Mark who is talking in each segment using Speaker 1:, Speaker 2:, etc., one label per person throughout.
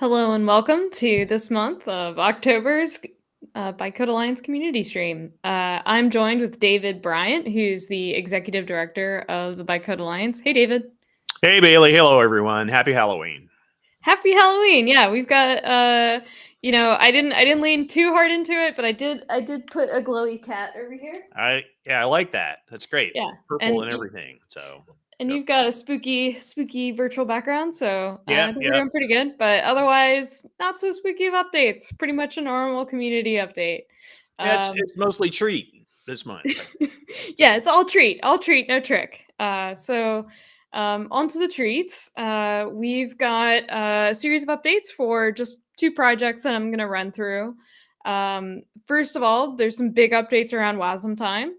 Speaker 1: Hello and welcome to this month of October's Bytecode Alliance community stream. I'm joined with David Bryant, who's the executive director of the Bytecode Alliance. Hey, David.
Speaker 2: Hey Bailey, hello everyone. Happy Halloween.
Speaker 1: Happy Halloween! Yeah, we've got. I didn't lean too hard into it, but I did put a glowy cat over here.
Speaker 2: I like that. That's great.
Speaker 1: Yeah,
Speaker 2: Purple
Speaker 1: and
Speaker 2: and everything. So
Speaker 1: and
Speaker 2: yep.
Speaker 1: you've got a spooky virtual background, so I
Speaker 2: Yep,
Speaker 1: think we're
Speaker 2: yep.
Speaker 1: doing pretty good. But otherwise, not so spooky of updates. Pretty much a normal community update.
Speaker 2: Yeah, it's
Speaker 1: Um,
Speaker 2: it's mostly treat this month.
Speaker 1: yeah,
Speaker 2: So
Speaker 1: it's all treat, no trick. On to the treats. We've got a series of updates for just two projects that I'm going to run through. First of all, there's some big updates around WASM time.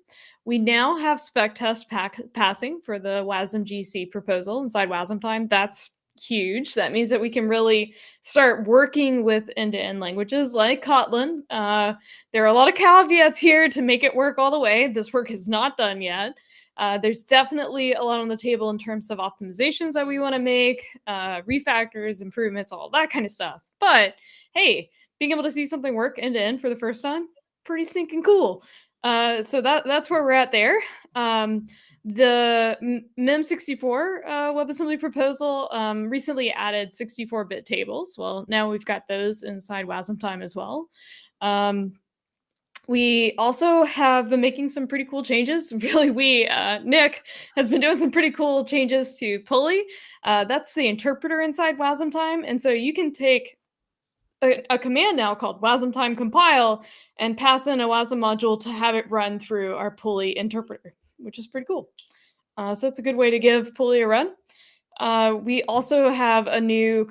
Speaker 1: We now have spec test passing for the WASM GC proposal inside WASM time. That's huge. That means that we can really start working with end-to-end languages like Kotlin. There are a lot of caveats here to make it work all the way. This work is not done yet. There's definitely a lot on the table in terms of optimizations that we want to make, refactors, improvements, all that kind of stuff. But hey, being able to see something work end to end for the first time, pretty stinking cool. So that's where we're at there. The MEM64 WebAssembly proposal recently added 64-bit tables. Well, now we've got those inside WASM time as well. We also have been making some pretty cool changes. Really, Nick has been doing some pretty cool changes to Pulley. That's the interpreter inside WASM time. And so you can take a command now called WASM time compile and pass in a WASM module to have it run through our Pulley interpreter, which is pretty cool. So it's a good way to give Pulley a run. We also have a new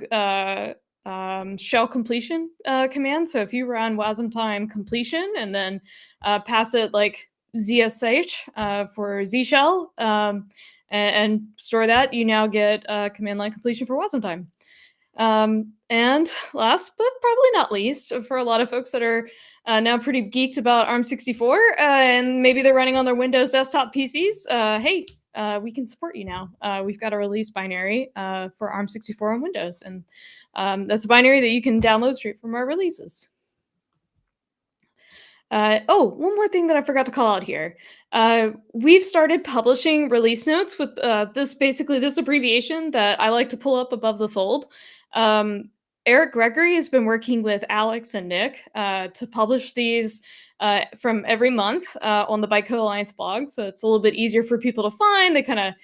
Speaker 1: shell completion command. So if you run WASM time completion and then pass it like ZSH for Z shell and store that, you now get command line completion for WASM time. And last but probably not least, for a lot of folks that are now pretty geeked about ARM64 and maybe they're running on their Windows desktop PCs, hey, we can support you now. We've got a release binary for ARM64 on Windows, and that's a binary that you can download straight from our releases. One more thing that I forgot to call out here. We've started publishing release notes with this abbreviation that I like to pull up above the fold. Eric Gregory has been working with Alex and Nick to publish these from every month on the Bytecode Alliance blog. So it's a little bit easier for people to find. They kind of,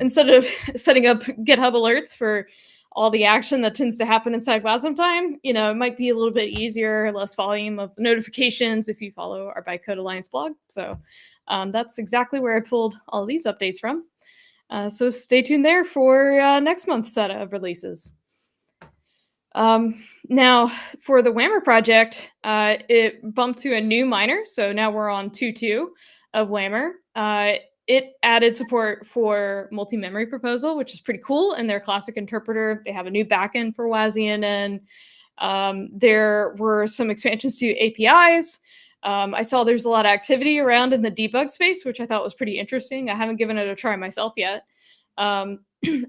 Speaker 1: instead of setting up GitHub alerts for all the action that tends to happen inside WASM time, it might be a little bit easier, less volume of notifications if you follow our Bytecode Alliance blog. So that's exactly where I pulled all of these updates from. So stay tuned there for next month's set of releases. Now, for the Whammer project, it bumped to a new minor. So now we're on 2.2 of Whammer. It added support for multi-memory proposal, which is pretty cool. In their classic interpreter, they have a new backend for WASM. There were some expansions to APIs. I saw there's a lot of activity around in the debug space, which I thought was pretty interesting. I haven't given it a try myself yet.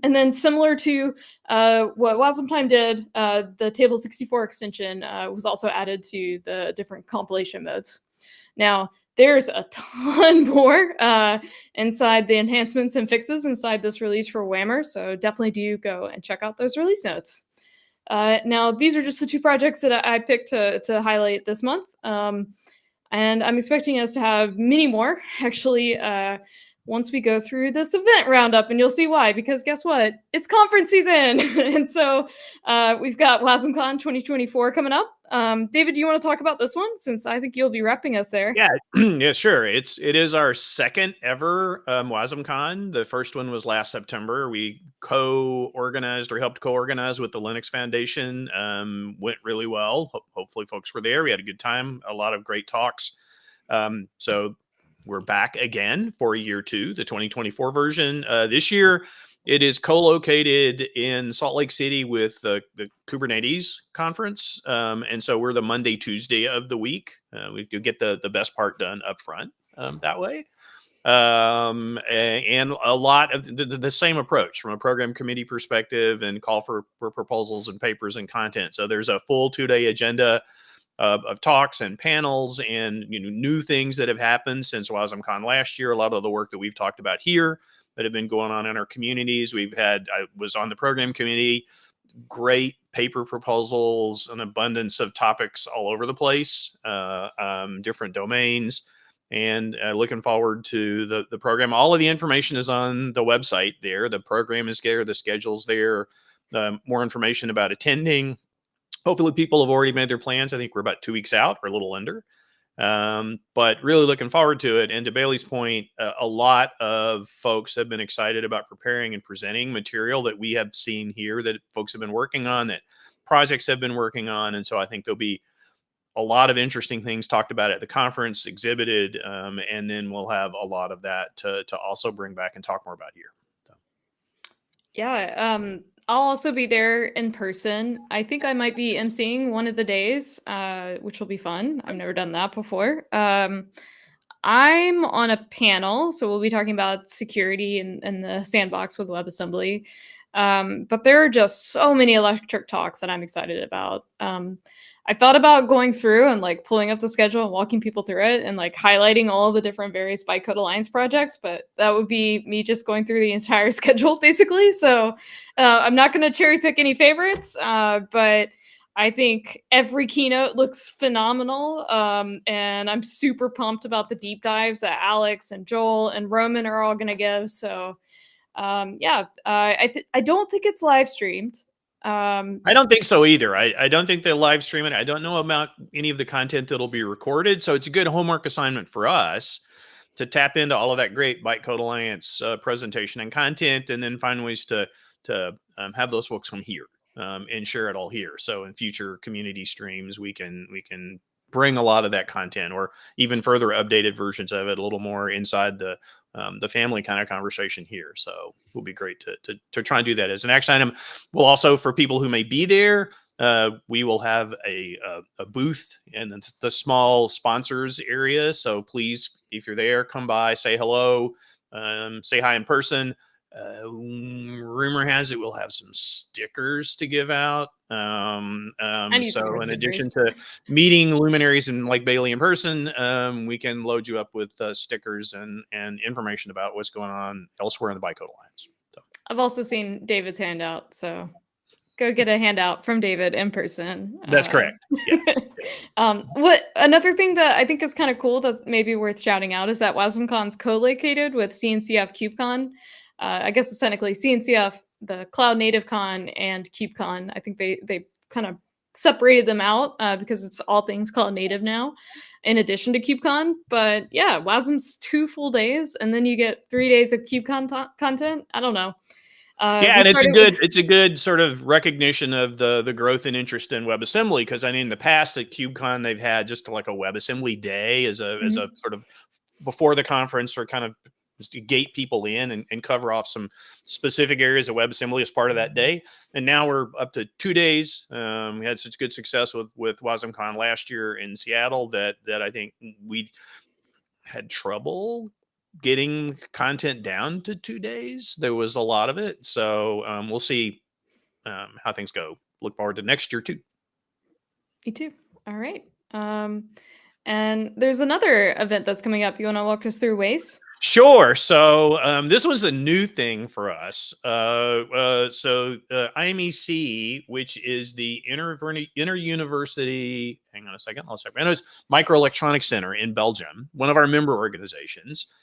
Speaker 1: And then similar to what WASM time did, the table 64 extension was also added to the different compilation modes. Now, there's a ton more inside the enhancements and fixes inside this release for Whammer, so definitely do go and check out those release notes. Now, these are just the two projects that I picked to highlight this month, and I'm expecting us to have many more, actually, once we go through this event roundup, and you'll see why, because guess what? It's conference season! And so we've got WASMCon 2024 coming up. David, do you want to talk about this one, since I think you'll be repping us there?
Speaker 2: yeah, yeah, sure. It is our second ever WASMCon. The first one was last September. We co-organized or helped co-organize with the Linux Foundation. Went really well. Hopefully, folks were there. We had a good time. A lot of great talks. So we're back again for year two, the 2024 version. This year, it is co-located in Salt Lake City with the Kubernetes conference. And so we're the Monday, Tuesday of the week. We do get the best part done up front that way. and a lot of the same approach from a program committee perspective, and call for proposals and papers and content. So there's a full 2-day agenda of talks and panels, and new things that have happened since WasmCon last year. A lot of the work that we've talked about here that have been going on in our communities. I was on the program committee. Great paper proposals, an abundance of topics all over the place, different domains, and looking forward to the program. All of the information is on the website there. The program is there, the schedule's there, more information about attending. Hopefully people have already made their plans. I think we're about 2 weeks out or a little under. But really looking forward to it. And to Bailey's point, a lot of folks have been excited about preparing and presenting material that we have seen here that folks have been working on, that projects have been working on. And so I think there'll be a lot of interesting things talked about at the conference, exhibited, and then we'll have a lot of that to also bring back and talk more about here. So.
Speaker 1: Yeah, I'll also be there in person. I think I might be emceeing one of the days, which will be fun. I've never done that before. I'm on a panel, so we'll be talking about security and the sandbox with WebAssembly. But there are just so many electric talks that I'm excited about. I thought about going through and like pulling up the schedule and walking people through it and like highlighting all the different various Bytecode Alliance projects, but that would be me just going through the entire schedule basically. So I'm not going to cherry pick any favorites, but I think every keynote looks phenomenal. And I'm super pumped about the deep dives that Alex and Joel and Roman are all going to give. So I don't think it's live streamed.
Speaker 2: I don't think so either. I don't think they'll live stream it. I don't know about any of the content that'll be recorded. So it's a good homework assignment for us to tap into all of that great Bytecode Alliance presentation and content, and then find ways to have those folks come here and share it all here. So in future community streams, we can bring a lot of that content, or even further updated versions of it, a little more inside the family kind of conversation here. So it will be great to try and do that as an action item. We'll also, for people who may be there, we will have a booth in the small sponsors area. So please, if you're there, come by, say hello, say hi in person. Rumor has it we'll have some stickers to give out. So in addition to meeting luminaries and like Bailey in person, we can load you up with stickers and information about what's going on elsewhere in the Bytecode Alliance. So.
Speaker 1: I've also seen David's handout, so go get a handout from David in person.
Speaker 2: That's correct. Yeah.
Speaker 1: What another thing that I think is kind of cool that's maybe worth shouting out is that WasmCon's co-located with CNCF KubeCon. I guess it's technically CNCF, the Cloud Native Con, and KubeCon. I think they kind of separated them out because it's all things Cloud Native now, in addition to KubeCon. But yeah, WASM's 2 full days, and then you get 3 days of KubeCon content. I don't know.
Speaker 2: And it's a good sort of recognition of the growth and interest in WebAssembly, because I mean in the past at KubeCon they've had just like a WebAssembly day as a sort of before the conference, or kind of to gate people in and cover off some specific areas of WebAssembly as part of that day. And now we're up to 2 days. We had such good success with WasmCon last year in Seattle that I think we had trouble getting content down to 2 days. There was a lot of it. So we'll see how things go. Look forward to next year too.
Speaker 1: Me too. All right. And there's another event that's coming up. You want to walk us through ways?
Speaker 2: Sure. So this was a new thing for us. IMEC, which is the Inter-University, hang on a second, I'll check. I know it's Microelectronics Center in Belgium, one of our member organizations.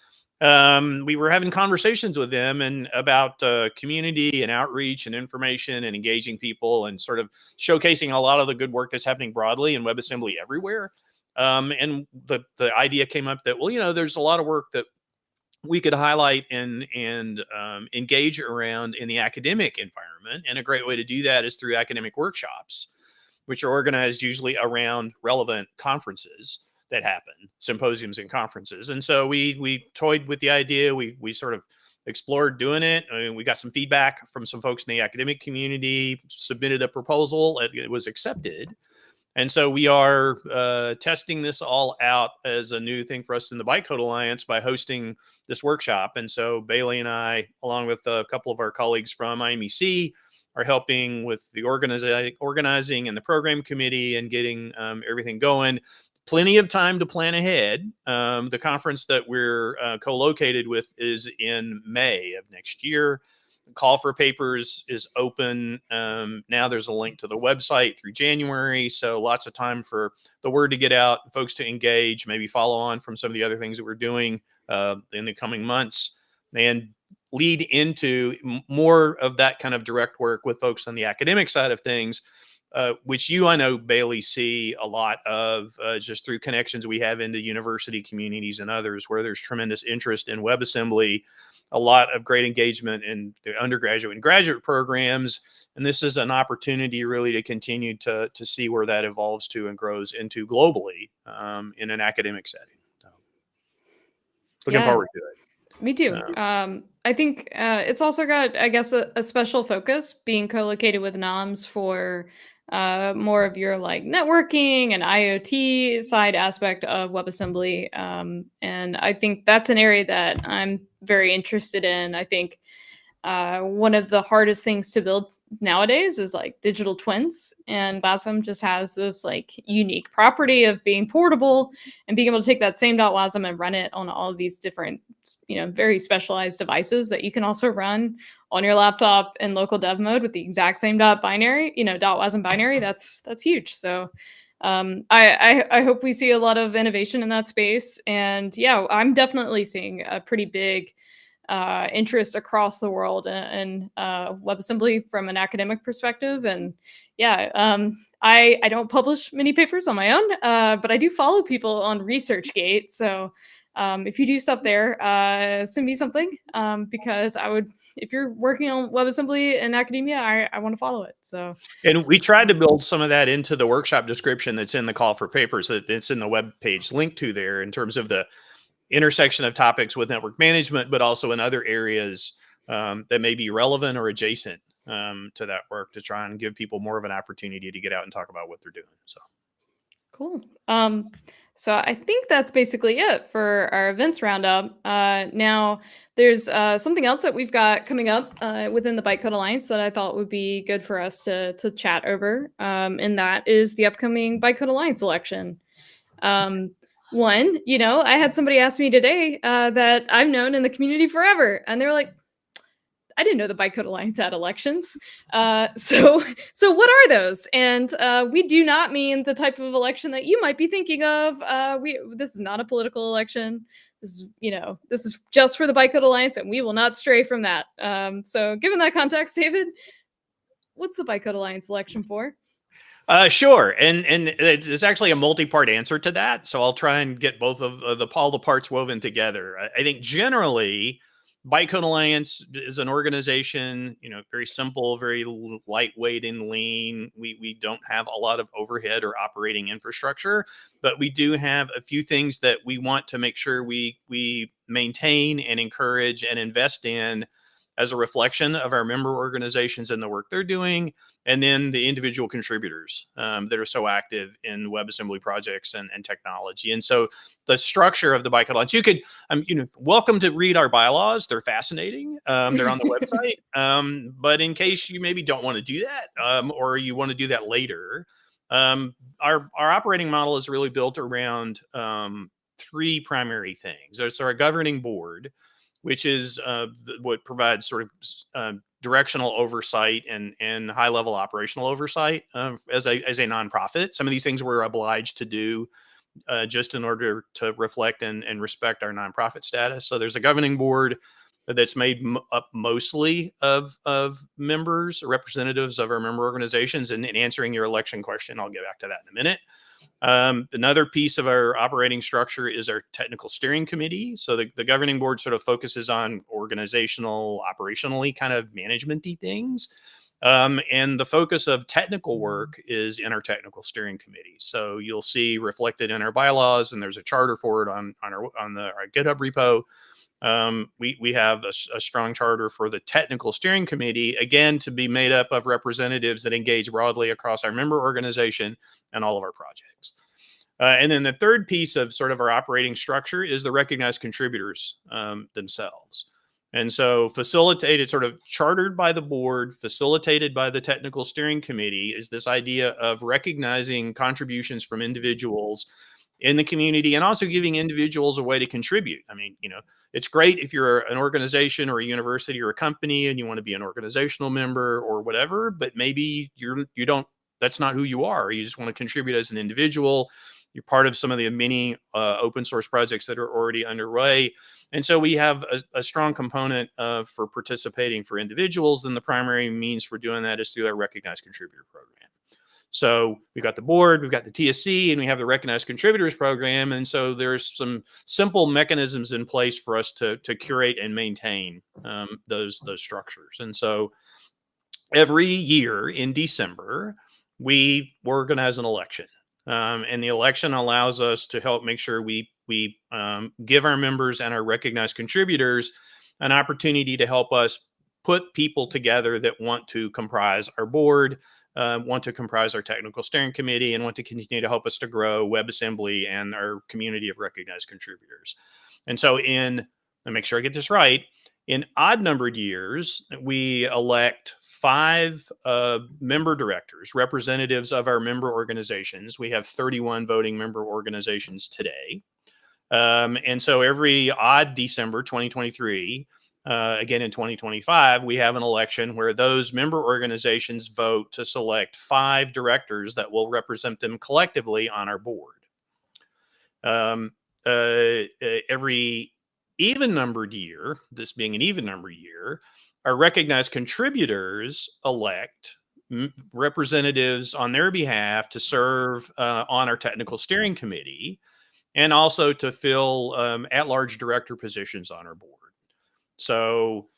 Speaker 2: We were having conversations with them and about community and outreach and information and engaging people and sort of showcasing a lot of the good work that's happening broadly in WebAssembly everywhere. And the idea came up that, well, there's a lot of work that we could highlight and engage around in the academic environment. And a great way to do that is through academic workshops, which are organized usually around relevant conferences that happen, symposiums and conferences. And so we toyed with the idea. We sort of explored doing it. I mean, we got some feedback from some folks in the academic community, submitted a proposal. It was accepted. And so we are testing this all out as a new thing for us in the Bytecode Alliance by hosting this workshop. And so Bailey and I, along with a couple of our colleagues from IMEC, are helping with the organizing and the program committee and getting everything going. Plenty of time to plan ahead. The conference that we're co-located with is in May of next year. Call for papers is open. Now there's a link to the website through January. So lots of time for the word to get out, folks to engage, maybe follow on from some of the other things that we're doing in the coming months, and lead into more of that kind of direct work with folks on the academic side of things, which I know, Bailey, see a lot of just through connections we have into university communities and others where there's tremendous interest in WebAssembly, a lot of great engagement in the undergraduate and graduate programs. And this is an opportunity really to continue to see where that evolves to and grows into globally in an academic setting. So, looking forward to it.
Speaker 1: Me too. I think it's also got, I guess, a special focus being co-located with NOMS for more of your like networking and IoT side aspect of WebAssembly. And I think that's an area that I'm very interested in. I think one of the hardest things to build nowadays is like digital twins, and WASM just has this like unique property of being portable and being able to take that same .wasm and run it on all of these different, very specialized devices that you can also run on your laptop in local dev mode with the exact same .binary, .wasm binary. That's huge. So I hope we see a lot of innovation in that space. And yeah, I'm definitely seeing a pretty big interest across the world in WebAssembly from an academic perspective. And yeah, I don't publish many papers on my own, but I do follow people on ResearchGate. So if you do stuff there, send me something because if you're working on WebAssembly in academia, I want to follow it. So,
Speaker 2: and we tried to build some of that into the workshop description that's in the call for papers, that it's in the web page link to there, in terms of the intersection of topics with network management, but also in other areas that may be relevant or adjacent to that work, to try and give people more of an opportunity to get out and talk about what they're doing. So
Speaker 1: cool. So I think that's basically it for our events roundup. Now, there's something else that we've got coming up within the Bytecode Alliance that I thought would be good for us to chat over, and that is the upcoming Bytecode Alliance election. One, I had somebody ask me today that I've known in the community forever, and they were like, I didn't know the Bytecode Alliance had elections. So what are those? And we do not mean the type of election that you might be thinking of. This is not a political election. This is just for the Bytecode Alliance, and we will not stray from that. So given that context, David, what's the Bytecode Alliance election for?
Speaker 2: Sure. And it's actually a multi-part answer to that. So I'll try and get both of all the parts woven together. I think generally, Bytecode Alliance is an organization, very simple, very lightweight and lean. We don't have a lot of overhead or operating infrastructure, but we do have a few things that we want to make sure we maintain and encourage and invest in as a reflection of our member organizations and the work they're doing, and then the individual contributors that are so active in WebAssembly projects and technology. And so the structure of the Bytecode Alliance, you could, welcome to read our bylaws. They're fascinating. They're on the website. But in case you maybe don't want to do that, or you want to do that later, our operating model is really built around three primary things. There's our governing board, which is what provides sort of directional oversight and high-level operational oversight as a nonprofit. Some of these things we're obliged to do just in order to reflect and respect our nonprofit status. So there's a governing board that's made up mostly of members, representatives of our member organizations. And in answering your election question, I'll get back to that in a minute. Another piece of our operating structure is our technical steering committee. So the governing board sort of focuses on organizational, operationally kind of management-y things. And the focus of technical work is in our technical steering committee. So you'll see reflected in our bylaws, and there's a charter for it on our GitHub repo. we have a strong charter for the technical steering committee, again, to be made up of representatives that engage broadly across our member organization and all of our projects. And then the third piece of sort of our operating structure is the recognized contributors themselves. And so facilitated, sort of chartered by the board, facilitated by the technical steering committee, is this idea of recognizing contributions from individuals in the community and also giving individuals a way to contribute. I mean, it's great if you're an organization or a university or a company and you want to be an organizational member or whatever, but maybe you don't, that's not who you are. You just want to contribute as an individual. You're part of some of the many open source projects that are already underway. And so we have a strong component for participating for individuals. And the primary means for doing that is through our recognized contributor program. So we've got the board, we've got the TSC, and we have the recognized contributors program. And so there's some simple mechanisms in place for us to curate and maintain those structures. And so every year in December, we organize an election. And the election allows us to help make sure we give our members and our recognized contributors an opportunity to help us put people together that want to comprise our board, want to comprise our technical steering committee, and want to continue to help us to grow WebAssembly and our community of recognized contributors. And so let me make sure I get this right, in odd numbered years, we elect 5 member directors, representatives of our member organizations. We have 31 voting member organizations today. And so every odd December 2023, again in 2025, we have an election where those member organizations vote to select 5 directors that will represent them collectively on our board. Every even numbered year, this being an even numbered year, our recognized contributors elect representatives on their behalf to serve on our technical steering committee and also to fill at-large director positions on our board. So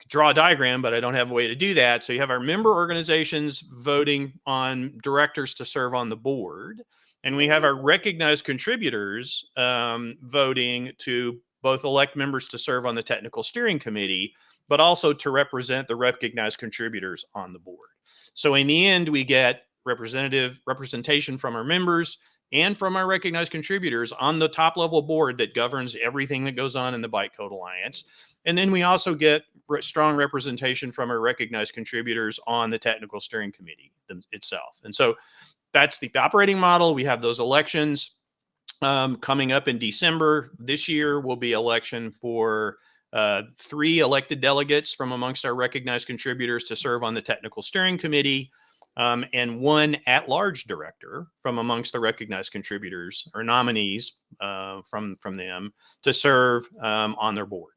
Speaker 2: draw a diagram, but I don't have a way to do that. So you have our member organizations voting on directors to serve on the board, and we have our recognized contributors voting to both elect members to serve on the technical steering committee, but also to represent the recognized contributors on the board. So in the end, we get representation from our members and from our recognized contributors on the top level board that governs everything that goes on in the Bytecode Alliance. And then we also get strong representation from our recognized contributors on the technical steering committee itself. And so that's the operating model. We have those elections coming up in December. This year will be election for 3 elected delegates from amongst our recognized contributors to serve on the technical steering committee, and 1 at-large director from amongst the recognized contributors or nominees from them to serve on our board.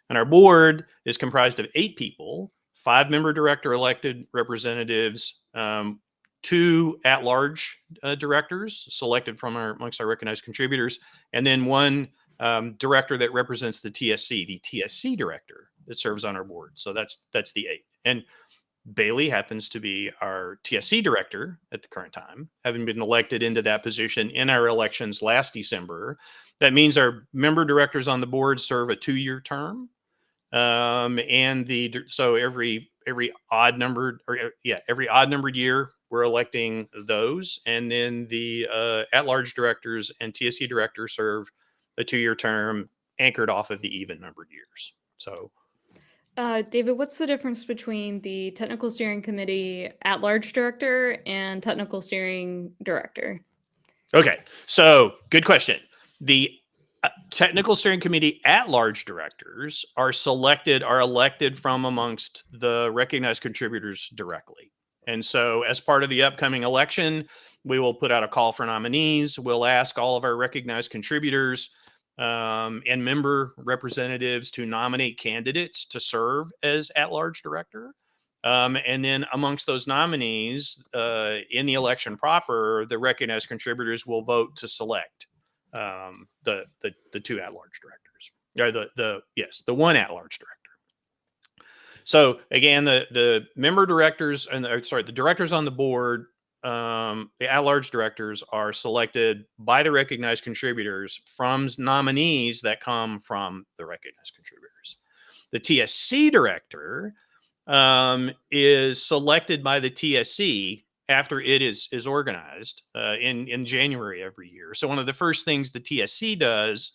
Speaker 2: And our board is comprised of 8 people, 5 member director elected representatives, 2 at-large directors selected from amongst our recognized contributors, and then 1 director that represents the TSC director that serves on our board. So that's the 8. And Bailey happens to be our TSC director at the current time, having been elected into that position in our elections last December. That means our member directors on the board serve a 2-year term. So every odd numbered year, we're electing those. And then the at-large directors and TSC directors serve a 2-year term anchored off of the even numbered years. So
Speaker 1: David, what's the difference between the technical steering committee at-large director and technical steering director?
Speaker 2: Okay, so good question. The technical steering committee at-large directors are elected from amongst the recognized contributors directly. And so as part of the upcoming election, we will put out a call for nominees. We'll ask all of our recognized contributors and member representatives to nominate candidates to serve as at-large director. And then amongst those nominees in the election proper, the recognized contributors will vote to select the 2 at-large directors, or the 1 at-large director. So again, the member directors the directors on the board the at-large directors are selected by the recognized contributors from nominees that come from the recognized contributors. The TSC director is selected by the TSC after it is organized in January every year. So one of the first things the TSC does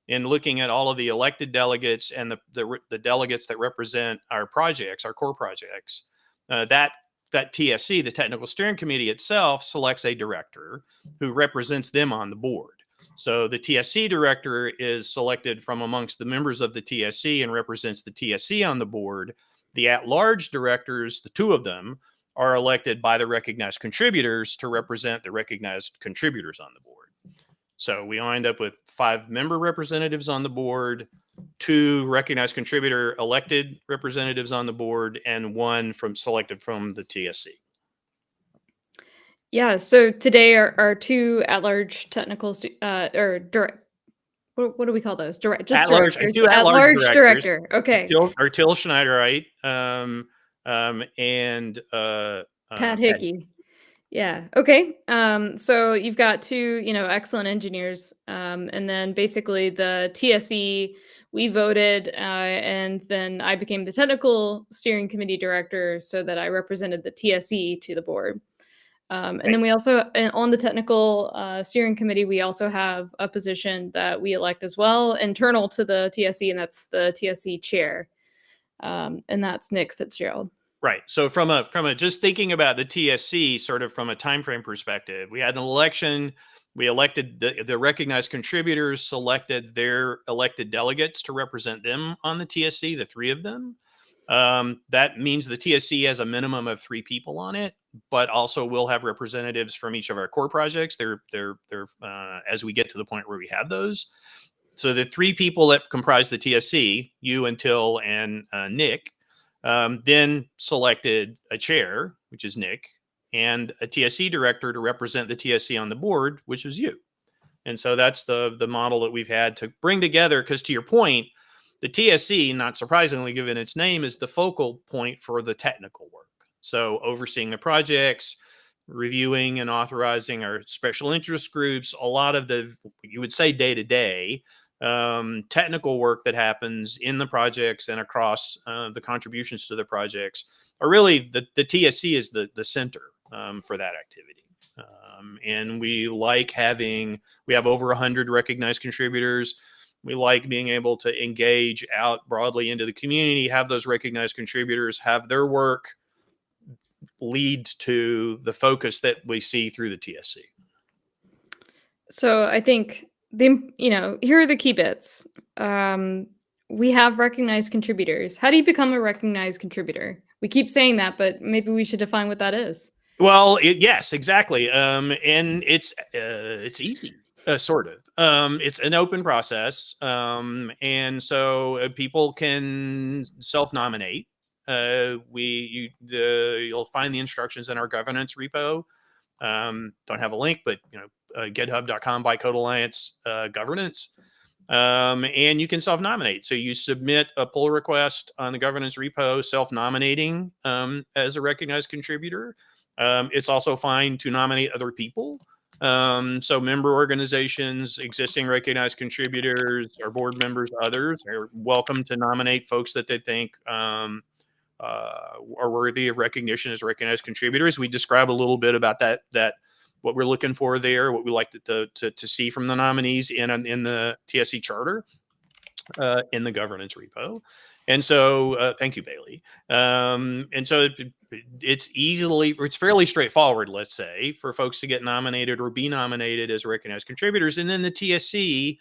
Speaker 2: in looking at all of the elected delegates and the delegates that represent our projects, our core projects, that TSC, the Technical Steering Committee itself, selects a director who represents them on the board. So the TSC director is selected from amongst the members of the TSC and represents the TSC on the board. The at-large directors, the two of them, are elected by the recognized contributors to represent the recognized contributors on the board. So we wind up with 5 member representatives on the board, 2 recognized contributor elected representatives on the board, and 1 selected from the TSC.
Speaker 1: Yeah. So today our 2 at-large technical or direct. What do we call those? Just
Speaker 2: At-large,
Speaker 1: directors.
Speaker 2: 2 at-large
Speaker 1: At-large
Speaker 2: directors,
Speaker 1: director. Okay.
Speaker 2: Till Schneiderite, and
Speaker 1: Pat
Speaker 2: Pat.
Speaker 1: Hickey. Yeah. Okay. So you've got 2, excellent engineers, and then basically the TSE, we voted, and then I became the technical steering committee director, so that I represented the TSE to the board. And then we also, on the technical steering committee, we also have a position that we elect as well, internal to the TSE, and that's the TSE chair, and that's Nick Fitzgerald.
Speaker 2: Right. So from a just thinking about the TSC sort of from a time frame perspective, we had an election. We elected the recognized contributors, selected their elected delegates to represent them on the TSC, the 3 of them. That means the TSC has a minimum of 3 people on it, but also we'll have representatives from each of our core projects. They're as we get to the point where we have those. So the 3 people that comprise the TSC, you and Till and Nick, then selected a chair, which is Nick, and a TSC director to represent the TSC on the board, which was you. And so that's the model that we've had to bring together. Because to your point, the TSC, not surprisingly given its name, is the focal point for the technical work. So overseeing the projects, reviewing and authorizing our special interest groups, a lot of the, you would say, day-to-day technical work that happens in the projects and across the contributions to the projects are really the TSC is the center for that activity. And we have over 100 recognized contributors. We like being able to engage out broadly into the community, have those recognized contributors have their work lead to the focus that we see through the TSC.
Speaker 1: So I think here are the key bits. We have recognized contributors. How do you become a recognized contributor? We keep saying that, but maybe we should define what that is.
Speaker 2: Well, yes, exactly. And it's easy, sort of. It's an open process, and so people can self-nominate. You'll find the instructions in our governance repo. Don't have a link, but github.com Bytecode Alliance governance. And you can self-nominate. So you submit a pull request on the governance repo, self-nominating as a recognized contributor. It's also fine to nominate other people. So member organizations, existing recognized contributors, our board members, others are welcome to nominate folks that they think are worthy of recognition as recognized contributors. We describe a little bit about that what we're looking for there, what we like to see from the nominees in the TSC charter, in the governance repo. And so, thank you, Bailey. And so it's fairly straightforward, let's say, for folks to get nominated or be nominated as recognized contributors. And then the TSC,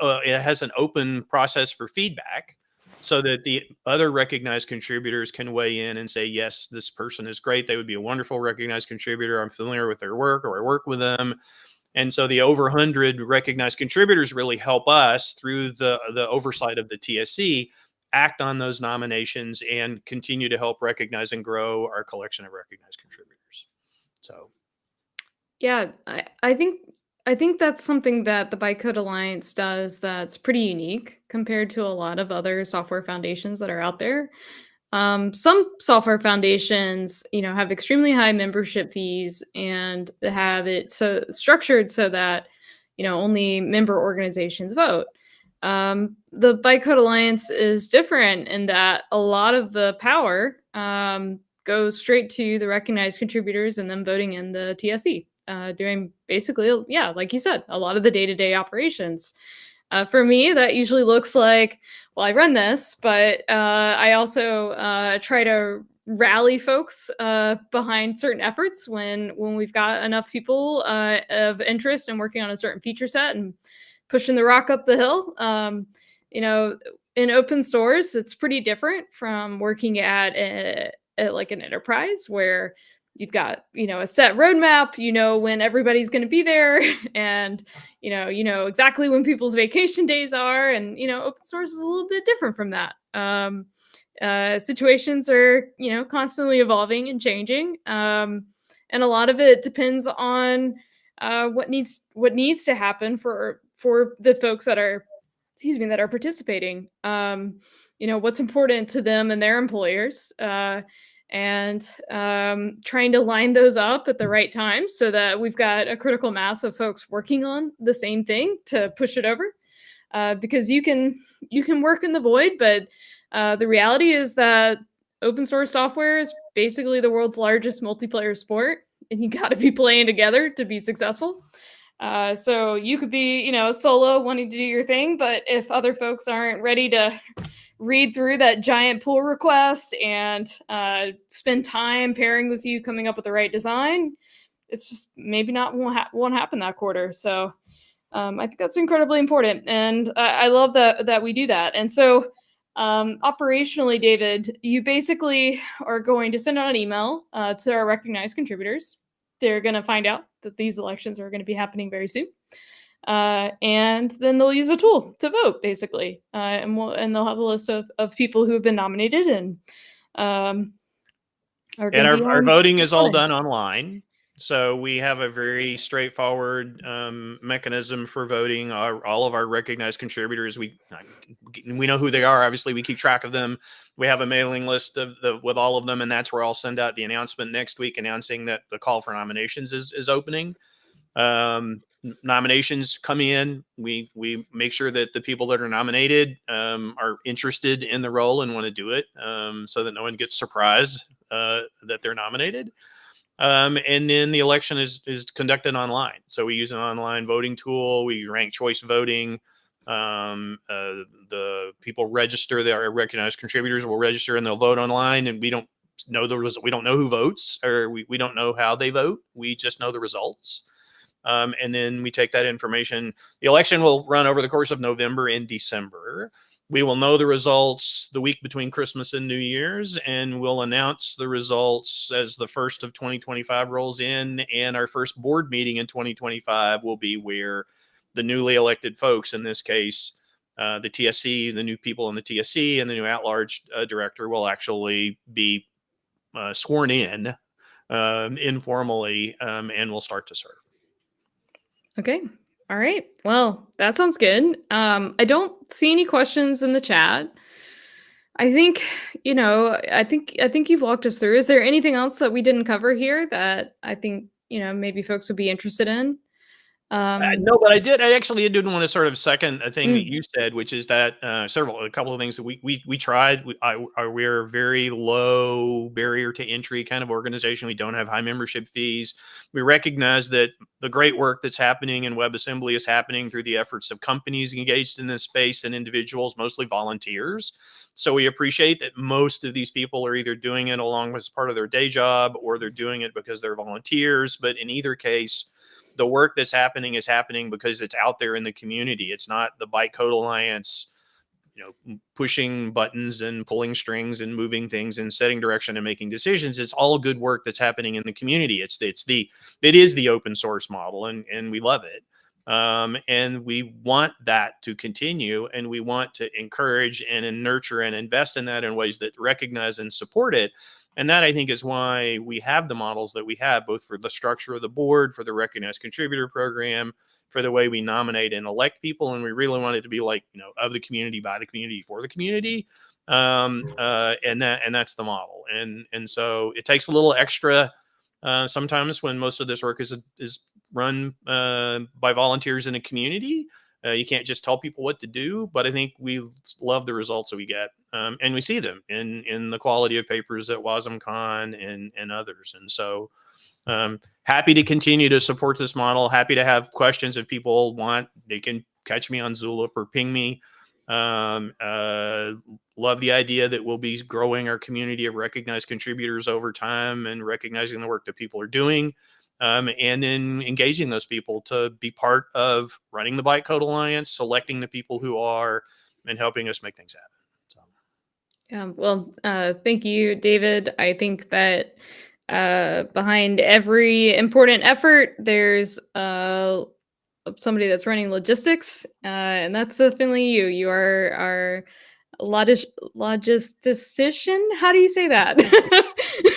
Speaker 2: it has an open process for feedback so that the other recognized contributors can weigh in and say, yes, this person is great. They would be a wonderful recognized contributor. I'm familiar with their work, or I work with them. And so the over 100 recognized contributors really help us through the oversight of the TSC act on those nominations and continue to help recognize and grow our collection of recognized contributors. So,
Speaker 1: yeah, I think that's something that the Bytecode Alliance does that's pretty unique compared to a lot of other software foundations that are out there. Some software foundations, have extremely high membership fees and have it so structured so that, only member organizations vote. The Bytecode Alliance is different in that a lot of the power goes straight to the recognized contributors and them voting in the TSE, doing basically, yeah, like you said, a lot of the day-to-day operations. For me, that usually looks like, well, I run this, but I also try to rally folks behind certain efforts when we've got enough people of interest in working on a certain feature set and pushing the rock up the hill. You know, in open source, it's pretty different from working at like an enterprise where you've got a set roadmap, when everybody's going to be there, and exactly when people's vacation days are, and open source is a little bit different from that. Situations are constantly evolving and changing, and a lot of it depends on what needs to happen for the folks that are, excuse me, that are participating. What's important to them and their employers, and trying to line those up at the right time so that we've got a critical mass of folks working on the same thing to push it over. Because you can work in the void, but the reality is that open source software is basically the world's largest multiplayer sport, and you got to be playing together to be successful. So you could be, solo wanting to do your thing, but if other folks aren't ready to read through that giant pull request and spend time pairing with you, coming up with the right design, it's just maybe not won't happen that quarter. So I think that's incredibly important, and I love that we do that. And so, operationally, David, you basically are going to send out an email to our recognized contributors. They're going to find out that these elections are going to be happening very soon, and then they'll use a tool to vote, basically, and they'll have a list of people who have been nominated and are going to be
Speaker 2: Our
Speaker 1: on
Speaker 2: voting is all
Speaker 1: voting.
Speaker 2: done online. So we have a very straightforward mechanism for voting. All of our recognized contributors, we know who they are. Obviously, we keep track of them. We have a mailing list with all of them, and that's where I'll send out the announcement next week announcing that the call for nominations is opening. Nominations come in. We make sure that the people that are nominated are interested in the role and want to do it, so that no one gets surprised that they're nominated. And then the election is conducted online. So we use an online voting tool. We rank choice voting. The people register. Our recognized contributors will register and they'll vote online. And we don't know the result. We don't know who votes, or we don't know how they vote. We just know the results. And then we take that information. The election will run over the course of November and December. We will know the results the week between Christmas and New Year's, and we'll announce the results as the first of 2025 rolls in. And our first board meeting in 2025 will be where the newly elected folks, in this case, the TSC, the new people in the TSC, and the new at-large director will actually be sworn in informally, and will start to serve.
Speaker 1: Okay. All right. Well, that sounds good. I don't see any questions in the chat. I think, I think you've walked us through. Is there anything else that we didn't cover here that I think, maybe folks would be interested in?
Speaker 2: No, but I actually did want to sort of second a thing that
Speaker 1: Mm,
Speaker 2: you said, which is that a couple of things that we tried. We're a very low barrier to entry kind of organization. We don't have high membership fees. We recognize that the great work that's happening in WebAssembly is happening through the efforts of companies engaged in this space and individuals, mostly volunteers. So we appreciate that most of these people are either doing it along as part of their day job, or they're doing it because they're volunteers. But in either case, the work that's happening is happening because it's out there in the community. It's not the Bytecode Alliance, pushing buttons and pulling strings and moving things and setting direction and making decisions. It's all good work that's happening in the community. It is the open source model, and we love it. And we want that to continue, and we want to encourage and nurture and invest in that in ways that recognize and support it. And that, I think, is why we have the models that we have, both for the structure of the board, for the recognized contributor program, for the way we nominate and elect people. And we really want it to be like, of the community, by the community, for the community. And that's the model. And so it takes a little extra sometimes when most of this work is run by volunteers in a community. You can't just tell people what to do, but I think we love the results that we get, and we see them in the quality of papers at WasmCon and others. And so, happy to continue to support this model. Happy to have questions if people want. They can catch me on Zulip or ping me. Love the idea that we'll be growing our community of recognized contributors over time and recognizing the work that people are doing, and then engaging those people to be part of running the Bytecode Alliance, selecting the people who are, and helping us make things happen.
Speaker 1: Well, thank you, David. I think that behind every important effort, there's somebody that's running logistics, and that's definitely you. You are our logistician. How do you say that?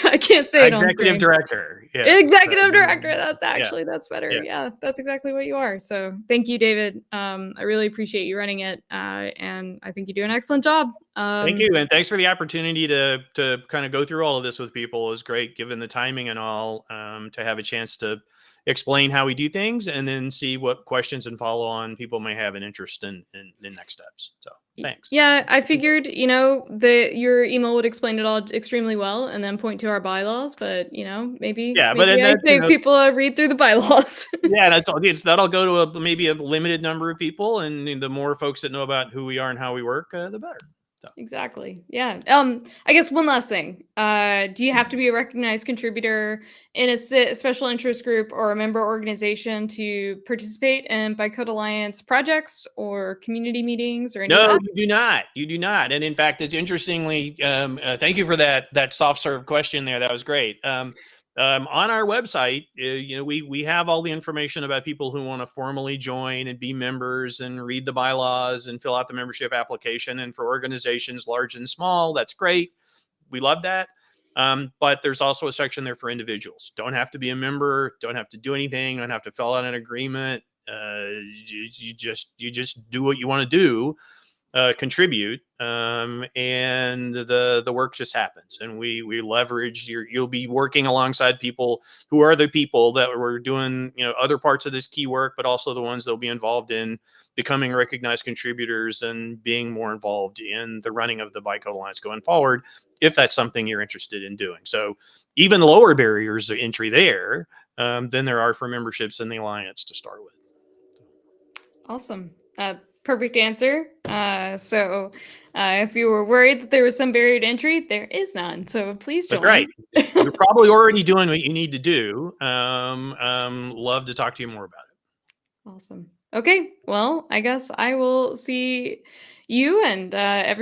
Speaker 1: I can't say it on
Speaker 2: Executive
Speaker 1: screen.
Speaker 2: director. Yeah.
Speaker 1: Executive director. That's
Speaker 2: Yeah.
Speaker 1: that's better.
Speaker 2: Yeah.
Speaker 1: Yeah, that's exactly what you are. So thank you, David. I really appreciate you running it, and I think you do an excellent job.
Speaker 2: Thank you, and thanks for the opportunity to kind of go through all of this with people. It was great, given the timing and all, to have a chance to explain how we do things, and then see what questions and follow on people may have an interest in next steps. So thanks.
Speaker 1: Yeah, I figured, that your email would explain it all extremely well and then point to our bylaws, but, maybe
Speaker 2: Yeah, but
Speaker 1: maybe
Speaker 2: and
Speaker 1: I
Speaker 2: that
Speaker 1: save people a read through the bylaws.
Speaker 2: yeah, that's all. That'll go to maybe a limited number of people, and the more folks that know about who we are and how we work, the better. So.
Speaker 1: Exactly. Yeah. I guess one last thing. Do you have to be a recognized contributor in a special interest group or a member organization to participate in Bytecode Alliance projects or community meetings or any of
Speaker 2: No,
Speaker 1: that?
Speaker 2: you do not. You do not. And in fact, it's interestingly, thank you for that soft serve question there. That was great. On our website, we have all the information about people who want to formally join and be members and read the bylaws and fill out the membership application. And for organizations large and small, that's great. We love that. But there's also a section there for individuals. Don't have to be a member. Don't have to do anything. Don't have to fill out an agreement. You just do what you want to do, contribute, and the work just happens. And we leverage you'll be working alongside people who are the people that were doing other parts of this key work, but also the ones that'll be involved in becoming recognized contributors and being more involved in the running of the Bytecode Alliance going forward, if that's something you're interested in doing. So even lower barriers of entry there than there are for memberships in the Alliance to start with.
Speaker 1: Awesome. Perfect answer. So if you were worried that there was some barrier to entry, there is none. So please join.
Speaker 2: That's right. You're probably already doing what you need to do. Love to talk to you more about it.
Speaker 1: Awesome. Okay. Well, I guess I will see you and everybody.